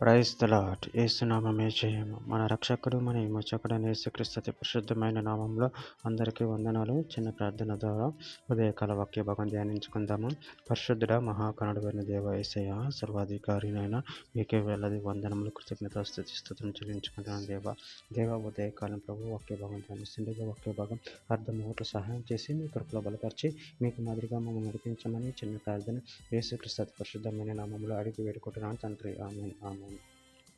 Praise the lord. యేసునామమే జయము. మన రక్షకుడు మన విమోచకుడైన యేసుక్రీస్తు అతి పరిశుద్ధమైన నామంలో అందరికీ వందనాలు. చిన్న ప్రార్థన ద్వారా ఉదయకాల వాక్య భాగం ధ్యానించుకుందాము. పరిశుద్ధుడ మహాకణుడైన దేవ యేసయ్య, సర్వాధికారినైన మీకే వేలాది వందనములు, కృతజ్ఞత స్తుతి స్తుతులను చెల్లించుకుంటున్నాను దేవ ఉదయకాలం ప్రభు వాక్య భాగం ధ్యానిస్తుండగా వాక్య భాగం అర్థమవుట్లు సహాయం చేసి మీ కృపలో బలపరిచి మీకు మాదిరిగా మమ్మల్ని నడిపించమని చిన్న ప్రార్థన యేసుక్రీస్తు అతి పరిశుద్ధమైన నామంలో అడిగి వేడుకుంటున్నాను తండ్రి. ఆమేన్ ఆమేన్.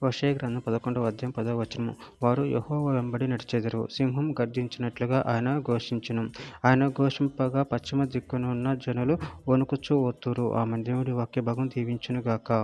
హోషేయ గ్రంథం 11వ అధ్యాయం 10వ వచనము. వారు యెహోవా వెంబడి నడిచెదరు, సింహం గర్జించినట్లుగా ఆయన ఘోషించును. ఆయన ఘోషింపగా పశ్చిమ దిక్కునున్న జనులు వణుకుచూ వత్తురు. ఆమె దేవుడి వాక్య భాగం దీవించునుగాక.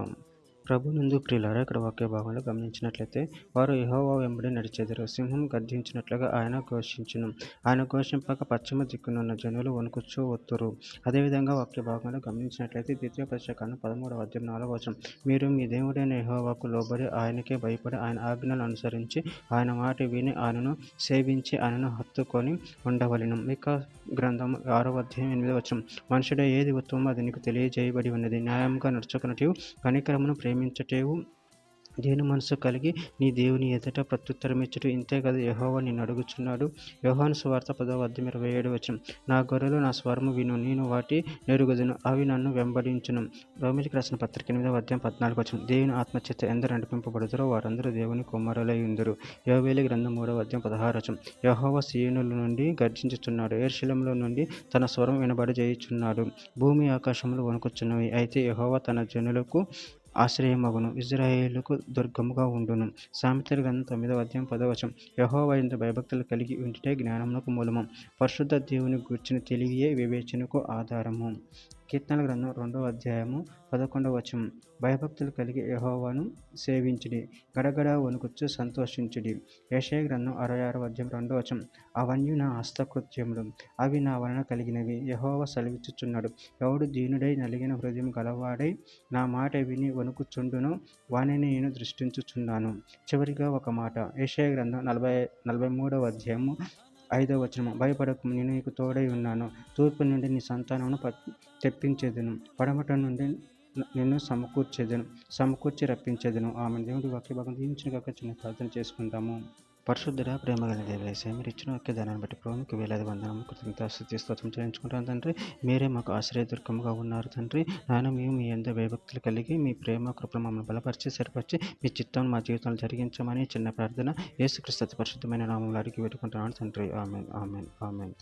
ప్రభునందు ప్రియులారా, ఇక్కడ వాక్య భాగంలో గమనించినట్లయితే వారు యెహోవా వెంబడి నడిచెదరు, సింహం గర్జించినట్లుగా ఆయన ఘోషించును. ఆయన ఘోషింపక పశ్చిమ దిక్కునున్న జనులు వణుకుచూ వత్తురు. అదేవిధంగా వాక్య భాగంలో గమనించినట్లయితే ద్వితీయోపదేశకాండం 13వ అధ్యాయం 4వ వచనం. మీరు మీ దేవుడైన యెహోవాకు లోబడి ఆయనకే భయపడి ఆయన ఆజ్ఞలను అనుసరించి ఆయన మాట విని ఆయనను సేవించి ఆయనను హత్తుకొని ఉండవలెను. మీకా గ్రంథం 6వ అధ్యాయం 8వ వచనం. మనుషుడే ఏది ఉత్తమమో అది నీకు తెలియజేయబడి ఉన్నది. న్యాయంగా నడుచుకొనుటయు కనికరమును ప్రేమించుటయు దేని మనసు కలిగి నీ దేవుని ఎదుట ప్రత్యుత్తరమిచ్చుట ఇంతే కదా యెహోవా నిన్ను అడుగుచున్నాడు. యోహాను సువార్త 10వ అధ్యాయం 27వ వచనం. నా గొర్రెలు నా స్వరము విను, నేను వాటి నెరుగుదును, అవి నన్ను వెంబడించును. రోమీయులకు రాసిన పత్రిక 8వ అధ్యాయం 14వ వచనం. దేవుని ఆత్మచేత ఎందరు నడిపింపబడుదురో వారందరూ దేవుని కుమారులై ఉందురు. యోవేలు గ్రంథం 3వ అధ్యాయం 16వ వచనం. యెహోవా సీయోనుల నుండి గర్జించుచున్నాడు, యెరూషలేములో నుండి తన స్వరం వినబడజేయుచున్నాడు. భూమి ఆకాశములు వణుకుచున్నవి, అయితే యెహోవా తన జనులకు ఆశ్రయమగును, ఇశ్రాయేలుకు దుర్గముగా ఉండును. సామెతల గ్రంథం 9వ అధ్యాయం 10వ వచనం. యెహోవా యందు భయభక్తులు కలిగి ఉంటే జ్ఞానమునకు మూలము, పరిశుద్ధ దేవుని గూర్చిన తెలివియే వివేచనకు ఆధారము. కీర్తనల గ్రంథం 2వ అధ్యాయము 11వ వచనం. భయభక్తులు కలిగి యెహోవాను సేవించుడి, గడగడ వణుకుచు సంతోషించుడి. యెషయా గ్రంథం 66వ అధ్యాయం 2వ వచనం. అవన్నీ నా హస్తకృత్యములు, అవి నా వలన కలిగినవి, యెహోవా సెలవిచ్చుచున్నాడు. ఎవడు దీనుడై నలిగిన హృదయం గలవాడై నా మాట విని వణుకుచుండునో వానిని నేను దృష్టించుచున్నాను. చివరిగా ఒక మాట, యెషయా గ్రంథం 43వ అధ్యాయము 5వ వచనం. భయపడకు, నేను నీకు తోడై ఉన్నాను. తూర్పు నుండి నీ సంతానమును తెప్పించేదను, పడమట నుండి నిన్ను సమకూర్చి రప్పించేదను. ఆమె దేవుడి వాక్య భాగం దీవించునుగాక. చిన్న ప్రార్థన చేసుకుందాము. పరిశుద్ధుడ ప్రేమ గల దేవ యేసయ్య, మీరు ఇచ్చిన వాక్య దానాన్ని బట్టి ప్రభువుకి వేలాది వందనములు, కృతజ్ఞత స్తుతి స్తోత్రం చెల్లించుకుంటాను తండ్రి. మీరే మాకు ఆశ్రయదుర్గముగా ఉన్నారు తండ్రి. నాయన, మేము మీ యందు భయభక్తులు కలిగి మీ ప్రేమ కృపను మమ్మల్ని బలపరిచి సరిపరిచి మీ చిత్తం మా జీవితంలో జరిగించమని చిన్న ప్రార్థన యేసుక్రీస్తు పరిశుద్ధమైన నామములో అడిగి పెట్టుకుంటున్నాను తండ్రి. ఆమేన్ ఆమేన్ ఆమేన్.